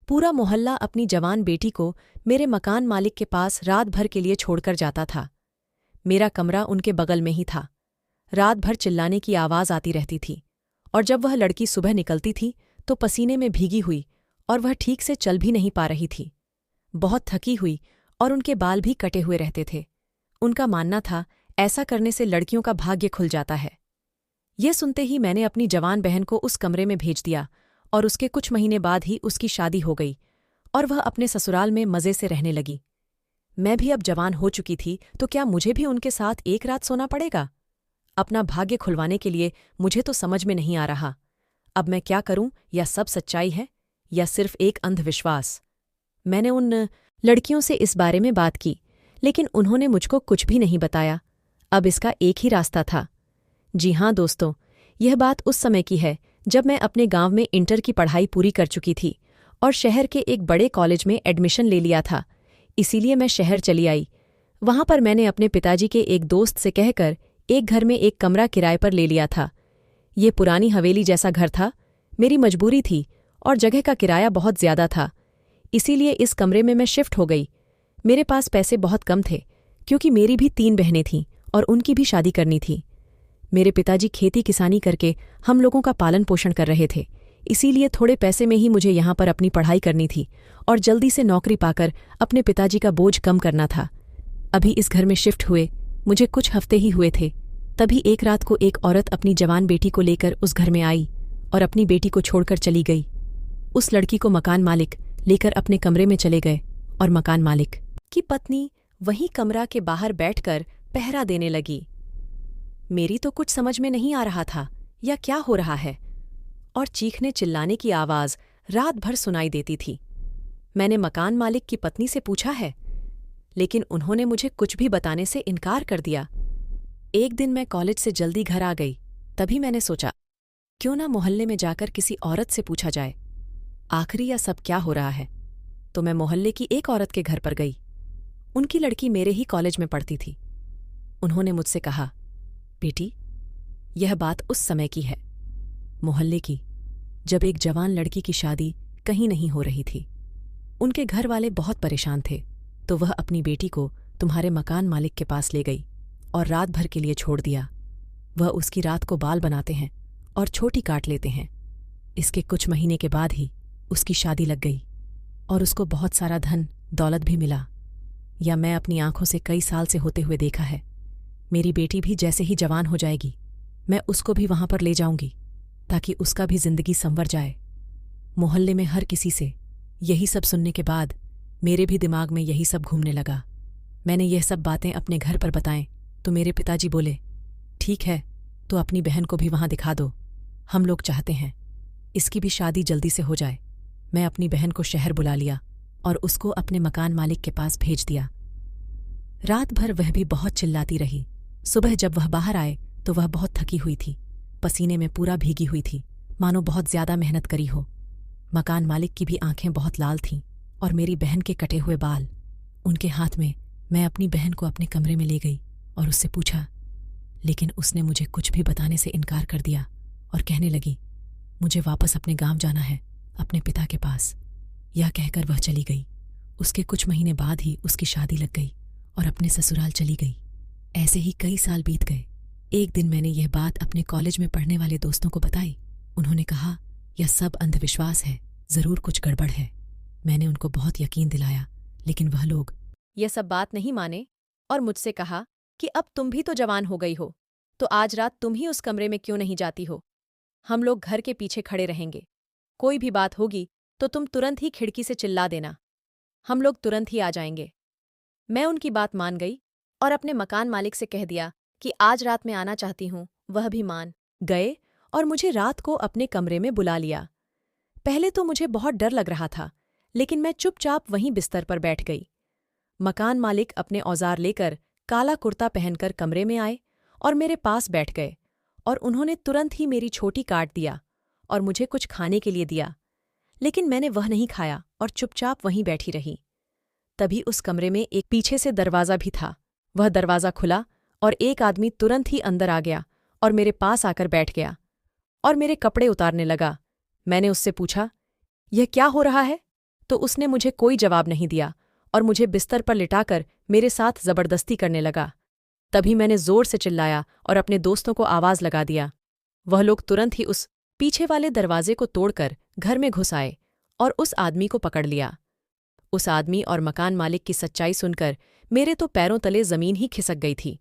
पूरा मोहल्ला अपनी जवान बेटी को मेरे मकान मालिक के पास रात भर के लिए छोड़कर जाता था। मेरा कमरा उनके बगल में ही था। रात भर चिल्लाने की आवाज़ आती रहती थी, और जब वह लड़की सुबह निकलती थी तो पसीने में भीगी हुई, और वह ठीक से चल भी नहीं पा रही थी। बहुत थकी हुई, और उनके बाल भी कटे हुए रहते थे। उनका मानना था ऐसा करने से लड़कियों का भाग्य खुल जाता है। यह सुनते ही मैंने अपनी जवान बहन को उस कमरे में भेज दिया, और उसके कुछ महीने बाद ही उसकी शादी हो गई, और वह अपने ससुराल में मज़े से रहने लगी। मैं भी अब जवान हो चुकी थी, तो क्या मुझे भी उनके साथ एक रात सोना पड़ेगा? अपना भाग्य खुलवाने के लिए मुझे तो समझ में नहीं आ रहा। अब मैं क्या करूं? या सब सच्चाई है, या सिर्फ एक अंधविश्वास? मैंने उन लड़कियों से इस बारे में बात की, लेकिन उन्होंने मुझको कुछ भी नहीं बताया। अब इसका एक ही रास्ता था। जी हाँ दोस्तों, यह बात उस समय की है जब मैं अपने गांव में इंटर की पढ़ाई पूरी कर चुकी थी और शहर के एक बड़े कॉलेज में एडमिशन ले लिया था। इसीलिए मैं शहर चली आई। वहां पर मैंने अपने पिताजी के एक दोस्त से कहकर एक घर में एक कमरा किराए पर ले लिया था। ये पुरानी हवेली जैसा घर था। मेरी मजबूरी थी और जगह का किराया बहुत ज्यादा था, इसीलिए इस कमरे में मैं शिफ्ट हो गई। मेरे पास पैसे बहुत कम थे, क्योंकि मेरी भी 3 बहनें थीं और उनकी भी शादी करनी थी। मेरे पिताजी खेती किसानी करके हम लोगों का पालन पोषण कर रहे थे, इसीलिए थोड़े पैसे में ही मुझे यहाँ पर अपनी पढ़ाई करनी थी और जल्दी से नौकरी पाकर अपने पिताजी का बोझ कम करना था। अभी इस घर में शिफ्ट हुए मुझे कुछ हफ्ते ही हुए थे, तभी एक रात को एक औरत अपनी जवान बेटी को लेकर उस घर में आई और अपनी बेटी को छोड़कर चली गई। उस लड़की को मकान मालिक लेकर अपने कमरे में चले गए और मकान मालिक की पत्नी वहीं कमरा के बाहर बैठकर पहरा देने लगी। मेरी तो कुछ समझ में नहीं आ रहा था या क्या हो रहा है, और चीखने चिल्लाने की आवाज़ रात भर सुनाई देती थी। मैंने मकान मालिक की पत्नी से पूछा है, लेकिन उन्होंने मुझे कुछ भी बताने से इनकार कर दिया। एक दिन मैं कॉलेज से जल्दी घर आ गई, तभी मैंने सोचा क्यों ना मोहल्ले में जाकर किसी औरत से पूछा जाए आखिरी यह सब क्या हो रहा है। तो मैं मोहल्ले की एक औरत के घर पर गई। उनकी लड़की मेरे ही कॉलेज में पढ़ती थी। उन्होंने मुझसे कहा, बेटी, यह बात उस समय की है, मोहल्ले की, जब एक जवान लड़की की शादी कहीं नहीं हो रही थी। उनके घर वाले बहुत परेशान थे, तो वह अपनी बेटी को तुम्हारे मकान मालिक के पास ले गई और रात भर के लिए छोड़ दिया। वह उसकी रात को बाल बनाते हैं और छोटी काट लेते हैं। इसके कुछ महीने के बाद ही उसकी शादी लग गई और उसको बहुत सारा धन दौलत भी मिला। या मैं अपनी आंखों से कई साल से होते हुए देखा है। मेरी बेटी भी जैसे ही जवान हो जाएगी, मैं उसको भी वहां पर ले जाऊंगी, ताकि उसका भी जिंदगी संवर जाए। मोहल्ले में हर किसी से यही सब सुनने के बाद मेरे भी दिमाग में यही सब घूमने लगा। मैंने यह सब बातें अपने घर पर बताएं तो मेरे पिताजी बोले, ठीक है, तो अपनी बहन को भी वहां दिखा दो। हम लोग चाहते हैं इसकी भी शादी जल्दी से हो जाए। मैं अपनी बहन को शहर बुला लिया और उसको अपने मकान मालिक के पास भेज दिया। रात भर वह भी बहुत चिल्लाती रही। सुबह जब वह बाहर आए तो वह बहुत थकी हुई थी, पसीने में पूरा भीगी हुई थी, मानो बहुत ज्यादा मेहनत करी हो। मकान मालिक की भी आंखें बहुत लाल थीं और मेरी बहन के कटे हुए बाल उनके हाथ में। मैं अपनी बहन को अपने कमरे में ले गई और उससे पूछा, लेकिन उसने मुझे कुछ भी बताने से इनकार कर दिया और कहने लगी, मुझे वापस अपने गांव जाना है, अपने पिता के पास। यह कहकर वह चली गई। उसके कुछ महीने बाद ही उसकी शादी लग गई और अपने ससुराल चली गई। ऐसे ही कई साल बीत गए। एक दिन मैंने यह बात अपने कॉलेज में पढ़ने वाले दोस्तों को बताई। उन्होंने कहा, यह सब अंधविश्वास है, जरूर कुछ गड़बड़ है। मैंने उनको बहुत यकीन दिलाया, लेकिन वह लोग यह सब बात नहीं माने और मुझसे कहा कि अब तुम भी तो जवान हो गई हो, तो आज रात तुम ही उस कमरे में क्यों नहीं जाती हो? हम लोग घर के पीछे खड़े रहेंगे। कोई भी बात होगी तो तुम तुरंत ही खिड़की से चिल्ला देना, हम लोग तुरंत ही आ जाएंगे। मैं उनकी बात मान गई और अपने मकान मालिक से कह दिया कि आज रात में आना चाहती हूँ। वह भी मान गए और मुझे रात को अपने कमरे में बुला लिया। पहले तो मुझे बहुत डर लग रहा था, लेकिन मैं चुपचाप वहीं बिस्तर पर बैठ गई। मकान मालिक अपने औजार लेकर काला कुर्ता पहनकर कमरे में आए और मेरे पास बैठ गए, और उन्होंने तुरंत ही मेरी छोटी काट दिया और मुझे कुछ खाने के लिए दिया, लेकिन मैंने वह नहीं खाया और चुपचाप वहीं बैठी रही। तभी उस कमरे में एक पीछे से दरवाज़ा भी था। वह दरवाज़ा खुला और एक आदमी तुरंत ही अंदर आ गया और मेरे पास आकर बैठ गया और मेरे कपड़े उतारने लगा। मैंने उससे पूछा, यह क्या हो रहा है? तो उसने मुझे कोई जवाब नहीं दिया और मुझे बिस्तर पर लिटाकर मेरे साथ जबरदस्ती करने लगा। तभी मैंने जोर से चिल्लाया और अपने दोस्तों को आवाज लगा दिया। वह लोग तुरंत ही उस पीछे वाले दरवाजे को तोड़कर घर में घुस आए और उस आदमी को पकड़ लिया। उस आदमी और मकान मालिक की सच्चाई सुनकर मेरे तो पैरों तले जमीन ही खिसक गई थी।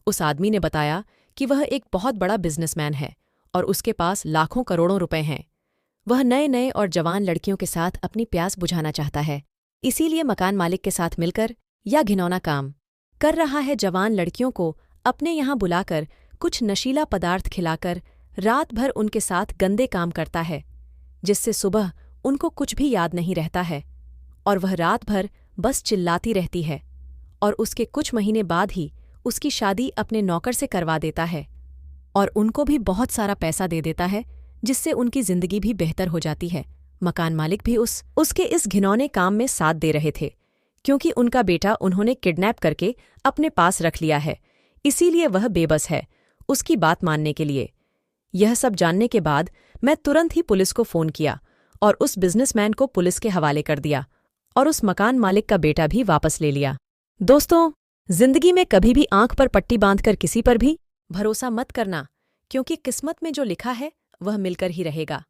उस आदमी ने बताया कि वह एक बहुत बड़ा बिजनेसमैन है और उसके पास लाखों करोड़ों रुपए हैं। वह नए नए और जवान लड़कियों के साथ अपनी प्यास बुझाना चाहता है, इसीलिए मकान मालिक के साथ मिलकर या घिनौना काम कर रहा है। जवान लड़कियों को अपने यहाँ बुलाकर कुछ नशीला पदार्थ खिलाकर रात भर उनके साथ गंदे काम करता है, जिससे सुबह उनको कुछ भी याद नहीं रहता है और वह रात भर बस चिल्लाती रहती है। और उसके कुछ महीने बाद ही उसकी शादी अपने नौकर से करवा देता है और उनको भी बहुत सारा पैसा दे देता है, जिससे उनकी जिंदगी भी बेहतर हो जाती है। मकान मालिक भी उसके इस घिनौने काम में साथ दे रहे थे, क्योंकि उनका बेटा उन्होंने किडनैप करके अपने पास रख लिया है, इसीलिए वह बेबस है उसकी बात मानने के लिए। यह सब जानने के बाद मैं तुरंत ही पुलिस को फ़ोन किया और उस बिजनेसमैन को पुलिस के हवाले कर दिया और उस मकान मालिक का बेटा भी वापस ले लिया। दोस्तों, जिंदगी में कभी भी आंख पर पट्टी बांधकर किसी पर भी भरोसा मत करना, क्योंकि किस्मत में जो लिखा है वह मिलकर ही रहेगा।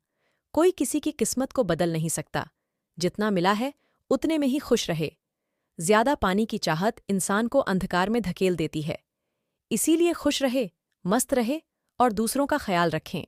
कोई किसी की किस्मत को बदल नहीं सकता। जितना मिला है उतने में ही खुश रहे। ज्यादा पानी की चाहत इंसान को अंधकार में धकेल देती है। इसीलिए खुश रहे, मस्त रहे और दूसरों का ख्याल रखें।